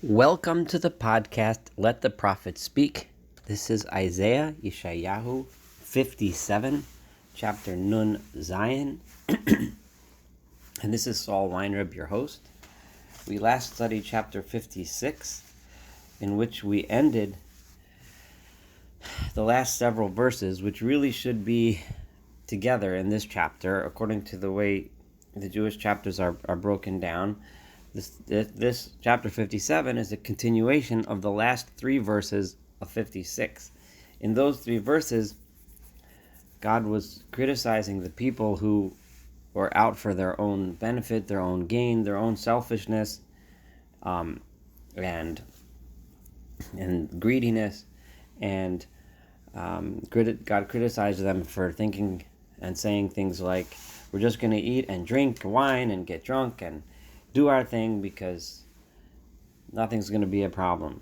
Welcome to the podcast, Let the Prophet Speak. This is Isaiah, Yeshayahu 57, chapter Nun Zion. And this is Saul Weinreb, your host. We last studied chapter 56, in which we ended the last several verses, which really should be together in this chapter, according to the way the Jewish chapters are broken down. This chapter 57 is a continuation of the last three verses of 56. In those three verses, God was criticizing the people who were out for their own benefit, their own gain, their own selfishness, and greediness, and God criticized them for thinking and saying things like, we're just going to eat and drink wine and get drunk and do our thing because nothing's going to be a problem.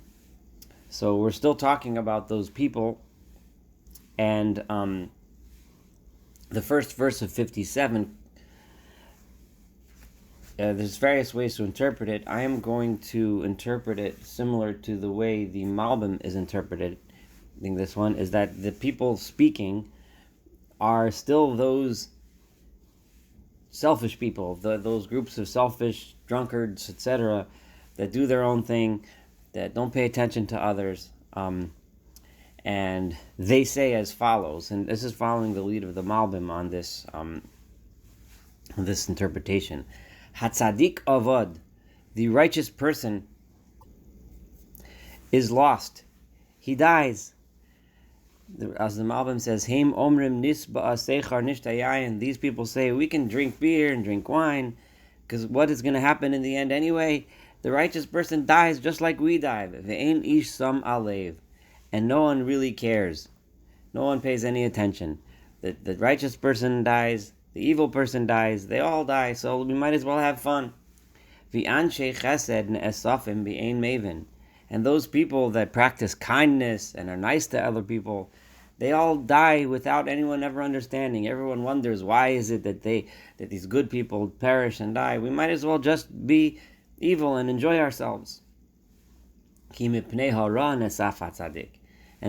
So we're still talking about those people, and the first verse of 57, there's various ways to interpret it. I am going to interpret it similar to the way the Malbim is interpreted. I think this one is that the people speaking are still those selfish people, those groups of selfish drunkards, etc., that do their own thing, that don't pay attention to others, and they say as follows, and this is following the lead of the Malbim on this interpretation. Hatzadik avad, the righteous person, is lost. He dies. As the Malbim says, Heim omrim nisba sechar nishtayayin. These people say we can drink beer and drink wine, because what is going to happen in the end anyway? The righteous person dies just like we die. Ve'ein ish sam alev, and no one really cares. No one pays any attention. The righteous person dies, the evil person dies. They all die, so we might as well have fun. V'anshe chesed ne'esafim be'ein maven. And those people that practice kindness and are nice to other people, they all die without anyone ever understanding. Everyone wonders, why is it that these good people perish and die? We might as well just be evil and enjoy ourselves. And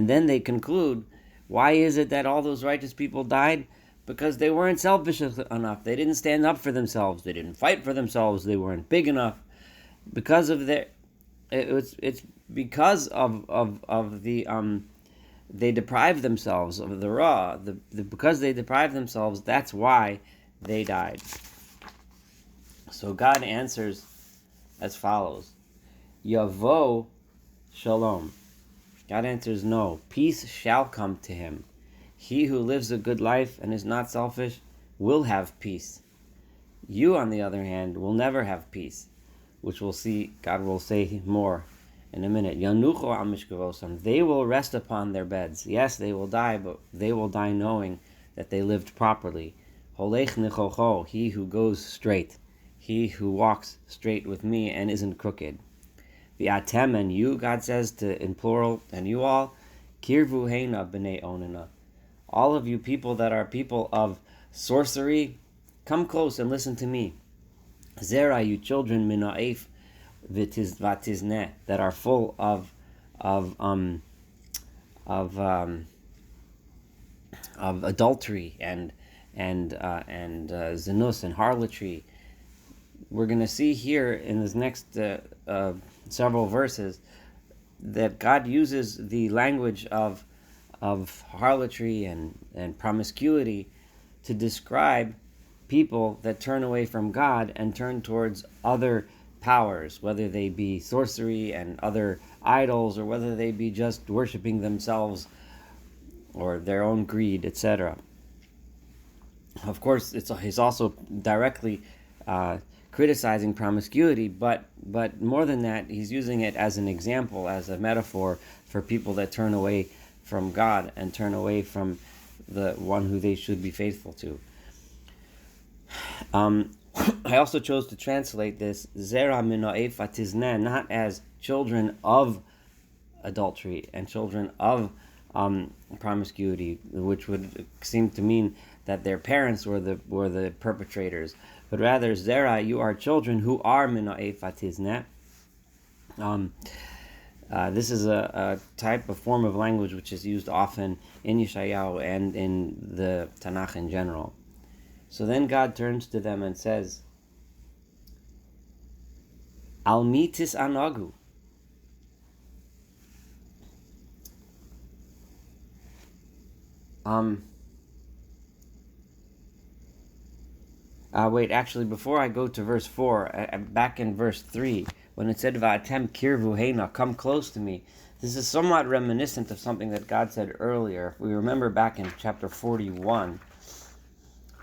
then they conclude, why is it that all those righteous people died? Because they weren't selfish enough. They didn't stand up for themselves. They didn't fight for themselves. They weren't big enough. Because of their... It's because of the they deprived themselves of the raw. Because they deprived themselves, that's why they died. So God answers as follows: Yavo shalom. God answers, no, peace shall come to him. He who lives a good life and is not selfish will have peace. You, on the other hand, will never have peace, which we'll see, God will say more in a minute. Yanucho al mishkavosam. They will rest upon their beds. Yes, they will die, but they will die knowing that they lived properly. Holech nechocho, he who goes straight, he who walks straight with me and isn't crooked. V'atem, and you, God says in plural, and you all, kirvu heina b'nei onena. All of you people that are people of sorcery, come close and listen to me. Zera, you children, mina'ef v'tizneh, that are full of adultery and zinus and harlotry. We're going to see here in this next several verses that God uses the language of harlotry and promiscuity to describe people that turn away from God and turn towards other powers, whether they be sorcery and other idols, or whether they be just worshiping themselves or their own greed, etc. Of course, he's also directly criticizing promiscuity, but more than that, he's using it as an example, as a metaphor for people that turn away from God and turn away from the one who they should be faithful to. I also chose to translate this Zera mina'ef v'tizneh not as children of adultery and children of promiscuity, which would seem to mean that their parents were the perpetrators, but rather Zera, you are children who are mina'ef v'tizneh, Um, this is a type of form of language which is used often in Yeshayahu and in the Tanakh in general. So then God turns to them and says, Al mitis anagu. Wait, actually, before I go to verse 4, back in verse 3, when it said, Va'atem kirvu heina, come close to me, this is somewhat reminiscent of something that God said earlier. If we remember back in chapter 41,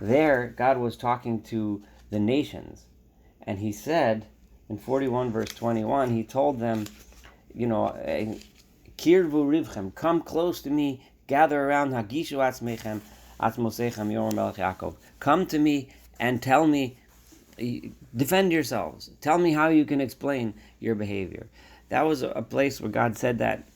there, God was talking to the nations, and he said, in 41 verse 21, he told them, Kirvu rivchem, come close to me, gather around, hagishu atzmechem, atzmosechem, yomer melech Yaakov. Come to me and tell me, defend yourselves. Tell me how you can explain your behavior. That was a place where God said that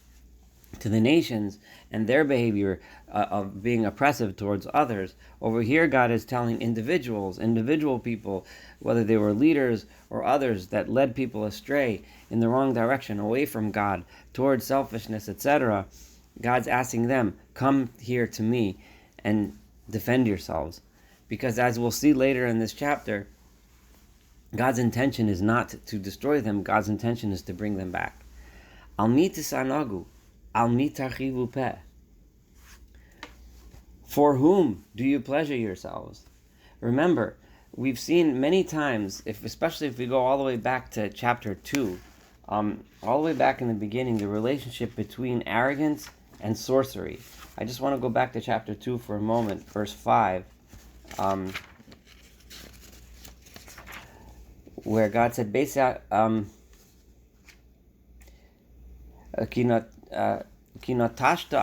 to the nations and their behavior of being oppressive towards others. Over here, God is telling individual people, whether they were leaders or others that led people astray in the wrong direction, away from God, towards selfishness, etc. God's asking them, come here to me and defend yourselves. Because as we'll see later in this chapter, God's intention is not to destroy them. God's intention is to bring them back. Al mitis anagu, al mitarchivu peh. For whom do you pleasure yourselves? Remember, we've seen many times, especially if we go all the way back to chapter 2, all the way back in the beginning, the relationship between arrogance and sorcery. I just want to go back to chapter 2 for a moment, verse 5. Where God said, Kinatashta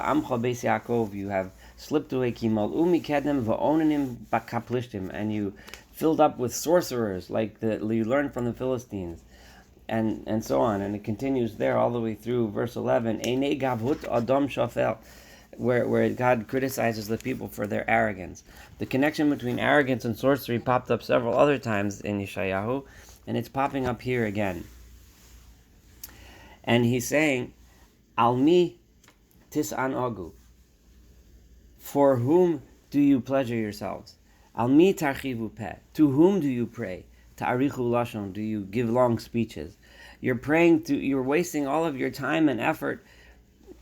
amcha beis Yaakov, you have slipped away, kimal umikedem va'onanim bakaplishtim, and you filled up with sorcerers, like you learned from the Philistines, and so on. And it continues there all the way through verse 11, Einei gavhut adam shafel, where God criticizes the people for their arrogance. The connection between arrogance and sorcery popped up several other times in Yeshayahu, and it's popping up here again. And he's saying, Al mi tis'an agu. For whom do you pleasure yourselves? Al mi tarchivu peh. To whom do you pray? Ta'arichu lashon. Do you give long speeches? You're wasting all of your time and effort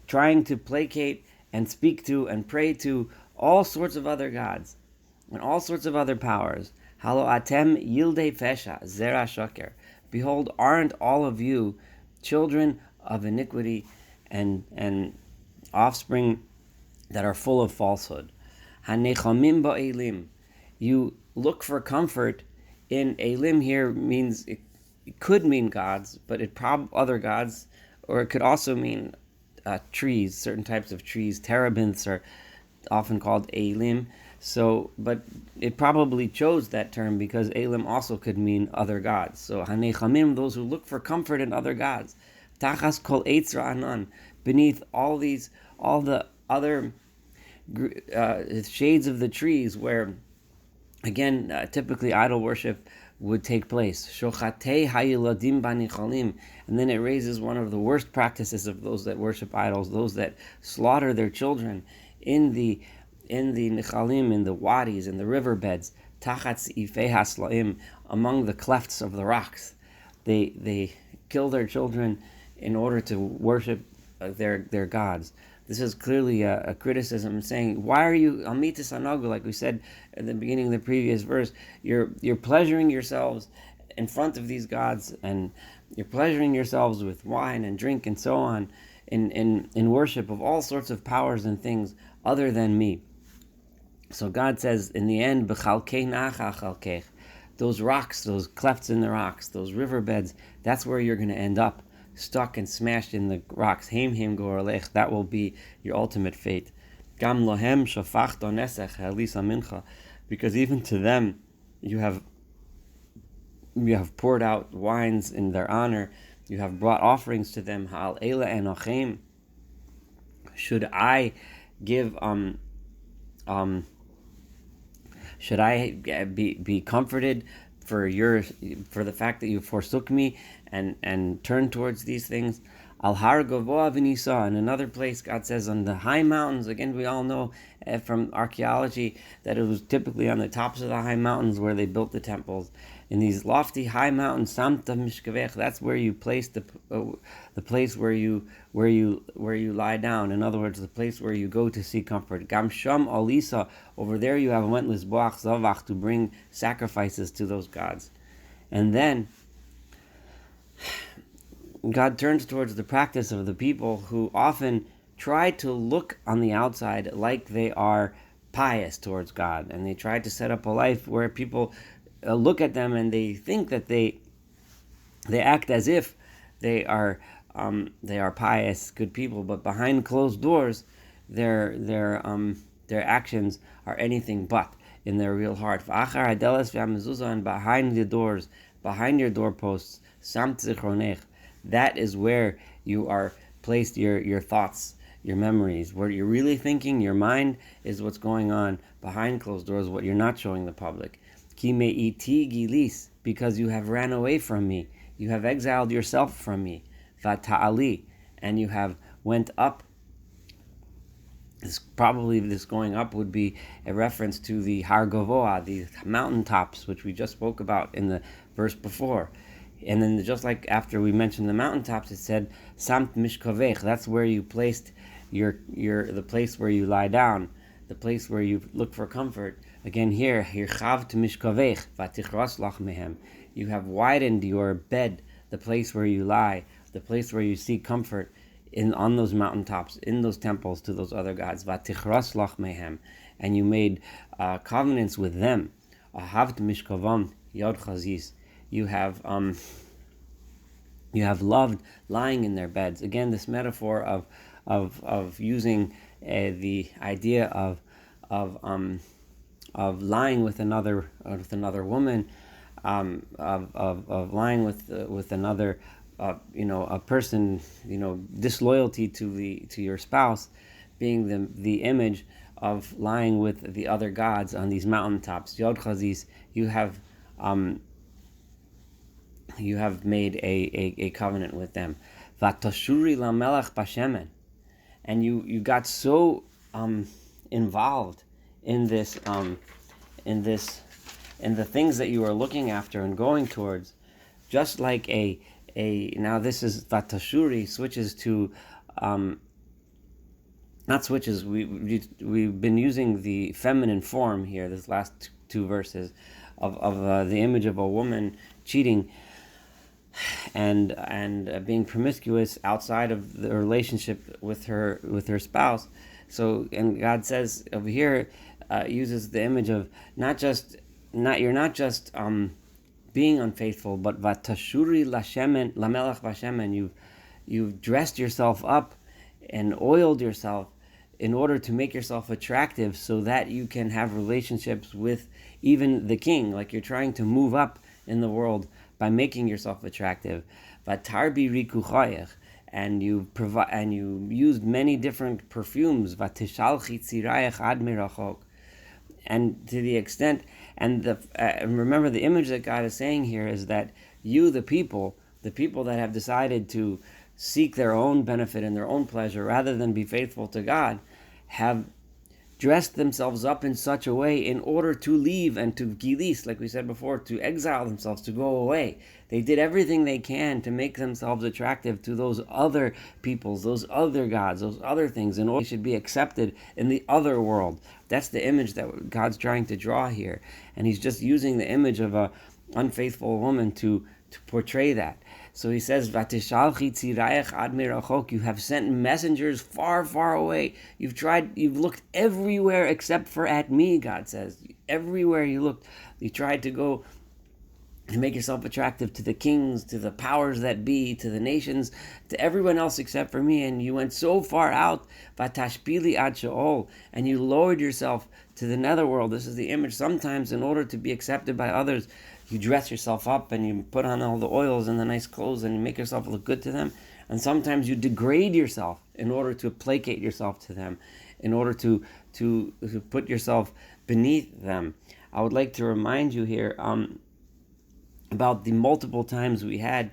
trying to placate and speak to and pray to all sorts of other gods and all sorts of other powers. Halo atem yildei fesha zera shaker. Behold, aren't all of you children of iniquity and offspring that are full of falsehood? Hanechamim ba'elim. You look for comfort in elim. Here means it could mean gods, but other gods, or it could also mean trees, certain types of trees. Terebinths are often called elim. So, but it probably chose that term because elim also could mean other gods. So, hanechamim, those who look for comfort in other gods. Tachas kol eitzra anan, beneath all the other shades of the trees where, again, typically idol worship would take place. Shochatei hayiladim banichalim, and then it raises one of the worst practices of those that worship idols, those that slaughter their children in the nichalim, in the wadis, in the riverbeds, tachatz ifei haslaim, among the clefts of the rocks. They kill their children in order to worship their gods. This is clearly a criticism saying, why are you amitis anagu, like we said at the beginning of the previous verse, you're pleasuring yourselves in front of these gods, and you're pleasuring yourselves with wine and drink and so on in worship of all sorts of powers and things other than me. So God says in the end, b'chalkei nacha chalkech, those rocks, those clefts in the rocks, those riverbeds, that's where you're going to end up, stuck and smashed in the rocks. Heim gorelech, that will be your ultimate fate. Gam lohem shafach donesech halisa mincha, because even to them you have poured out wines in their honor. You have brought offerings to them. Ha'al eila enochem. Should I give should I be comforted for the fact that you forsook me and turned towards these things. Al har gavoa v'nisa. In another place, God says, on the high mountains. Again, we all know from archaeology that it was typically on the tops of the high mountains where they built the temples. In these lofty high mountains, samta mishkavech. That's where you place the place where you lie down. In other words, the place where you go to seek comfort. Gam sham alisa. Over there, you have went lisboach zavach, to bring sacrifices to those gods. And then God turns towards the practice of the people who often try to look on the outside like they are pious towards God, and they try to set up a life where people look at them and they think that they act as if they are pious, good people, but behind closed doors, their actions are anything but in their real heart. And behind the doors, behind your doorposts, samt zichronech. That is where you are placed your thoughts, your memories. Where you're really thinking, your mind is what's going on behind closed doors, what you're not showing the public. Ki me'iti gilis, because you have ran away from me. You have exiled yourself from me. Vata'ali, and you have went up. This going up would be a reference to the Har Gavoa, the mountaintops, which we just spoke about in the verse before. And then just like after we mentioned the mountaintops, it said samt mishkavech. That's where you placed the place where you lie down, the place where you look for comfort. Again here, hirchav to mishkavech vatichras lach mehem. You have widened your bed, the place where you lie, the place where you seek comfort on those mountaintops, in those temples to those other gods. Vatichras lach mehem, and you made covenants with them. Ahavt mishkavam yod chazis. You have loved lying in their beds. Again, this metaphor of using the idea of lying with another woman, of lying with another a person, disloyalty to your spouse, being the image of lying with the other gods on these mountaintops. Yod chazis, you have made a covenant with them. Vatashuri lamelach bashemen, and you got so involved in the things that you are looking after and going towards, just like now this is vatashuri switches to not switches. We've been using the feminine form here. This last two verses of the image of a woman cheating and being promiscuous outside of the relationship with her spouse. So, and God says over here, uses the image of you're not just being unfaithful, but vatashuri lamelach bashemen. You've dressed yourself up and oiled yourself in order to make yourself attractive, so that you can have relationships with even the king. Like you're trying to move up in the world by making yourself attractive. Vatarbi rikuchayach, and you used many different perfumes. Vatishalchi tzirayach ad mirachok, and to the extent, and remember the image that God is saying here is that you, the people that have decided to seek their own benefit and their own pleasure rather than be faithful to God, have dressed themselves up in such a way in order to leave and to gilis, like we said before, to exile themselves, to go away. They did everything they can to make themselves attractive to those other peoples, those other gods, those other things, in order they should be accepted in the other world. That's the image that God's trying to draw here. And he's just using the image of a unfaithful woman to portray that. So he says, "Vatishalchi tzirayach ad mirachok." You have sent messengers far, far away. You've looked everywhere except for at me. God says, everywhere you looked, you tried to go and make yourself attractive to the kings, to the powers that be, to the nations, to everyone else except for me. And you went so far out, vatashpili ad sheol, and you lowered yourself to the netherworld. This is the image. Sometimes, in order to be accepted by others, you dress yourself up and you put on all the oils and the nice clothes and you make yourself look good to them. And sometimes you degrade yourself in order to placate yourself to them, in order to put yourself beneath them. I would like to remind you here about the multiple times we had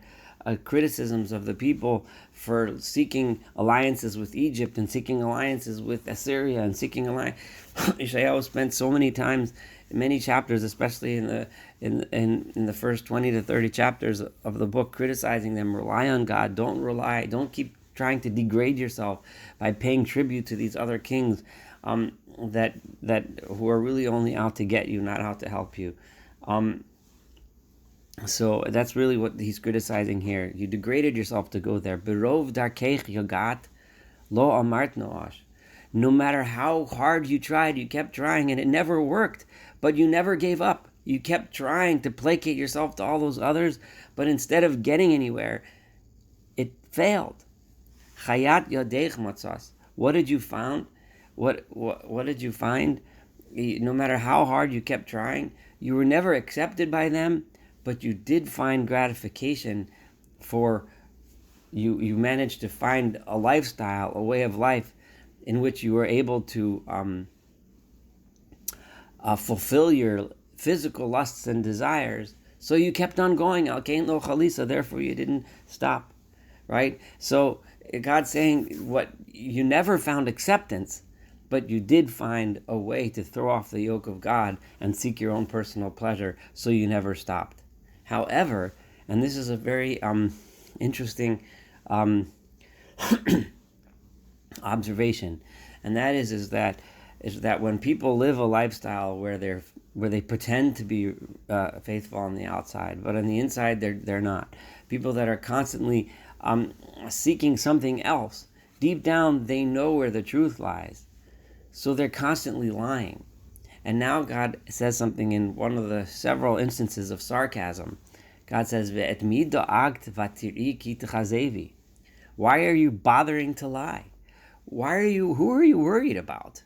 criticisms of the people for seeking alliances with Egypt and seeking alliances with Assyria and seeking alliance. Yeshayahu spent so many times, many chapters, especially in the first 20 to 30 chapters of the book, criticizing them. Rely on God. Don't keep trying to degrade yourself by paying tribute to these other kings that who are really only out to get you, not out to help you. So that's really what he's criticizing here. You degraded yourself to go there. Berov darkeich yogat lo amart noash. No matter how hard you tried, you kept trying and it never worked. But you never gave up. You kept trying to placate yourself to all those others, but instead of getting anywhere, it failed. Chayat yadeich matzas. What did you find? What did you find? No matter how hard you kept trying, you were never accepted by them, but you did find gratification for you managed to find a lifestyle, a way of life in which you were able to fulfill your physical lusts and desires. So you kept on going. Al kain lo chalisa. Therefore, you didn't stop. Right? So God's saying, what you never found acceptance, but you did find a way to throw off the yoke of God and seek your own personal pleasure. So you never stopped. However, and this is a very interesting observation, and that is that when people live a lifestyle where they pretend to be faithful on the outside, but on the inside they're not. People that are constantly seeking something else, deep down they know where the truth lies, so they're constantly lying. And now God says something in one of the several instances of sarcasm. God says, why are you bothering to lie? Who are you worried about?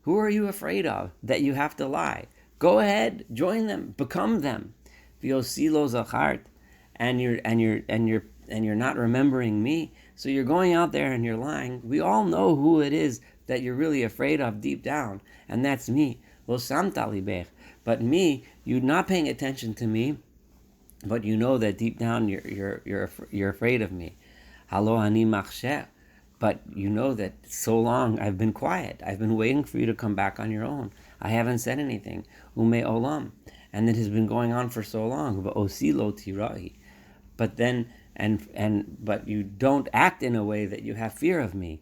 Who are you afraid of that you have to lie? Go ahead, join them, become them. And you're not remembering me. So you're going out there and you're lying. We all know who it is that you're really afraid of deep down, and that's me. But me, you're not paying attention to me, but you know that deep down you're afraid of me. Halo ani machsheh. But you know that so long I've been quiet. I've been waiting for you to come back on your own. I haven't said anything. Ume olam. And it has been going on for so long. But then but you don't act in a way that you have fear of me.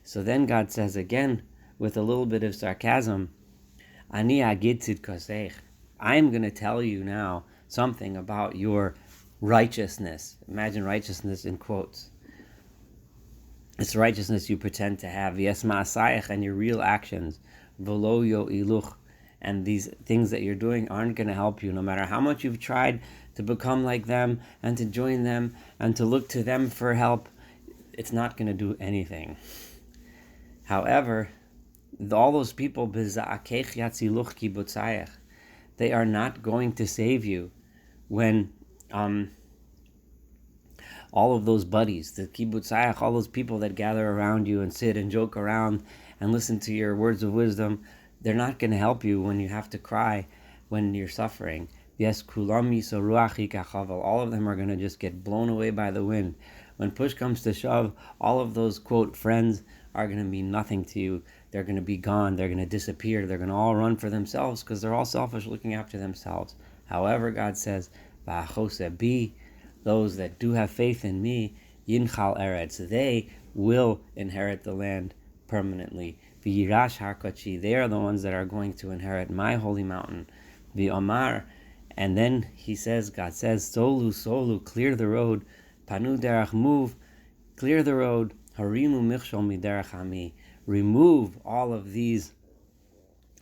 So then God says again, with a little bit of sarcasm, Ani agid tzidkosech. I'm going to tell you now something about your righteousness. Imagine righteousness in quotes. It's righteousness you pretend to have. Yes ma'asayach, and your real actions. V'lo yo'iluch. And these things that you're doing aren't going to help you, no matter how much you've tried to become like them and to join them and to look to them for help. It's not going to do anything. However, all those people, they are not going to save you when all of those buddies, the kibbutzayach, all those people that gather around you and sit and joke around and listen to your words of wisdom, they're not going to help you when you have to cry when you're suffering. Yes, kulam yisaruach ikachaval. All of them are going to just get blown away by the wind. When push comes to shove, all of those, quote, friends are going to mean nothing to you. They're going to be gone. They're going to disappear. They're going to all run for themselves because they're all selfish, looking after themselves. However, God says, bi, those that do have faith in me, yinchal eretz, they will inherit the land permanently. V'yirash harkachi, they are the ones that are going to inherit my holy mountain. V'omar, and then he says, God says, solu, clear the road. Panu derech, move, clear the road. Harimu michshol miderech ami, remove all of these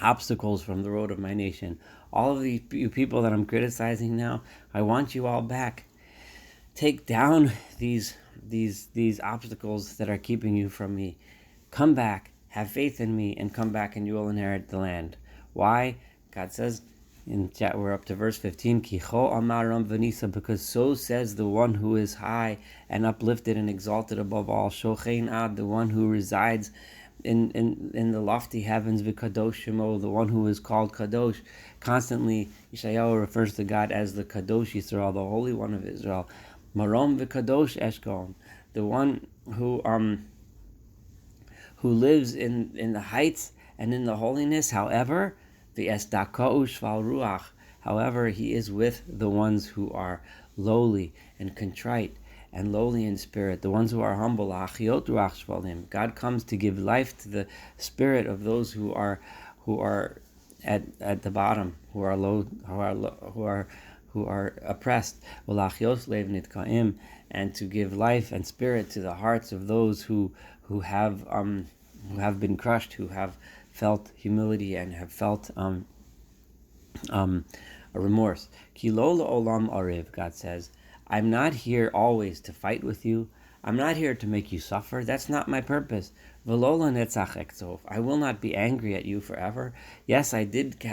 obstacles from the road of my nation. All of these people that I'm criticizing now, I want you all back. Take down these obstacles that are keeping you from me. Come back, have faith in me, and come back, and you will inherit the land. Why? God says, we're up to verse 15, Kicho amaram venisa, because so says the one who is high and uplifted and exalted above all, Shochein ad, the one who resides in the lofty heavens, v'kadosh shemo, the one who is called kadosh. Constantly, Yeshayahu refers to God as the kadosh Yisrael, the Holy One of Israel. Marom v'kadosh eshkom, the one who lives in the heights and in the holiness. However, the esdakau shval ruach. However, he is with the ones who are lowly and contrite and lowly in spirit, the ones who are humble. God comes to give life to the spirit of those who are at the bottom, who are low, who are oppressed. And to give life and spirit to the hearts of those who have been crushed, who have felt humility and have felt a remorse. Kilola olam ariv, God says, I'm not here always to fight with you. I'm not here to make you suffer. That's not my purpose. Velola netzach ekzov, I will not be angry at you forever. Yes, I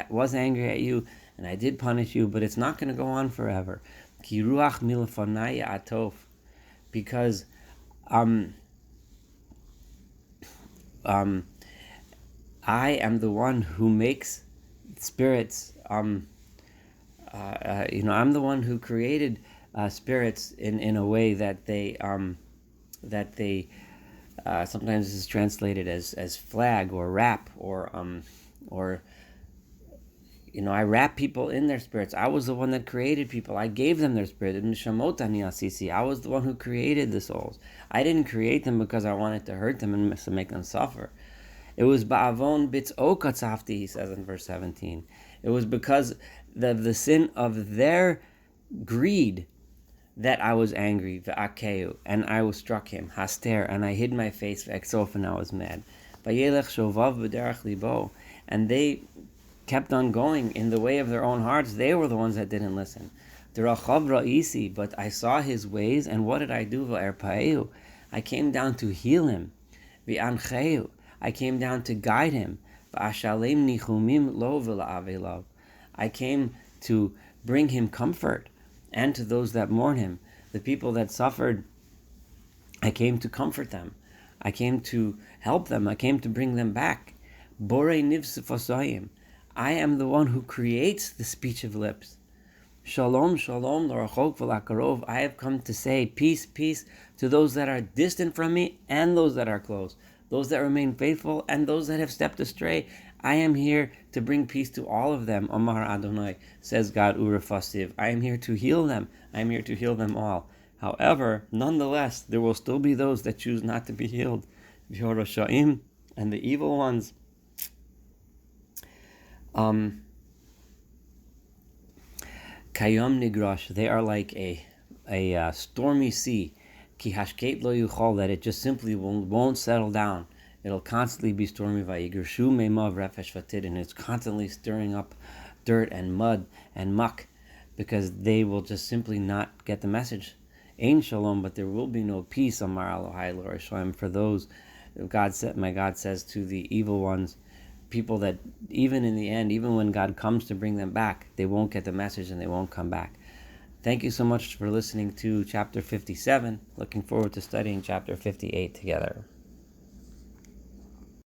was angry at you, and I did punish you, but it's not going to go on forever. Ki ruach milefonai atov, because I am the one who makes spirits. I'm the one who created spirits in a way that they sometimes is translated as flag or wrap or I wrap people in their spirits. I was the one that created people. I gave them their spirit. I was the one who created the souls. I didn't create them because I wanted to hurt them and to make them suffer. It was ba'avon bitz'okatzafti, he says in verse 17. It was because the sin of their greed that I was angry, v'akeu, and I struck him, haster, and I hid my face, v'eksof, and I was mad. Vayelech shovav b'derech libo, and they kept on going in the way of their own hearts. They were the ones that didn't listen. D'rachav ra'isi, but I saw his ways, and what did I do? V'erpaeu, I came down to heal him. V'ancheu, I came down to guide him. V'ashalem nichumim lo v'la'avelav, I came to bring him comfort, and to those that mourn him. The people that suffered, I came to comfort them. I came to help them. I came to bring them back. Borei nivsifosayim, I am the one who creates the speech of lips. Shalom, shalom, l'rachok v'lakarov, I have come to say peace, peace to those that are distant from me and those that are close, those that remain faithful and those that have stepped astray. I am here to bring peace to all of them. Omar Adonai, says God, Urefasiv. I am here to heal them. I am here to heal them all. However, nonetheless, there will still be those that choose not to be healed. V'horoshaim, and the evil ones. Kayom nigrash, they are like a stormy sea. Ki hashket lo yuchol, that it just simply won't settle down. It'll constantly be stormy, vayigershu meimav refesh vatid, and it's constantly stirring up dirt and mud and muck, because they will just simply not get the message. Ein shalom, but there will be no peace. Amar Elohai l'Rashaim, for those my God says to the evil ones, people that even in the end, even when God comes to bring them back, they won't get the message and they won't come back. Thank you so much for listening to chapter 57. Looking forward to studying chapter 58 together.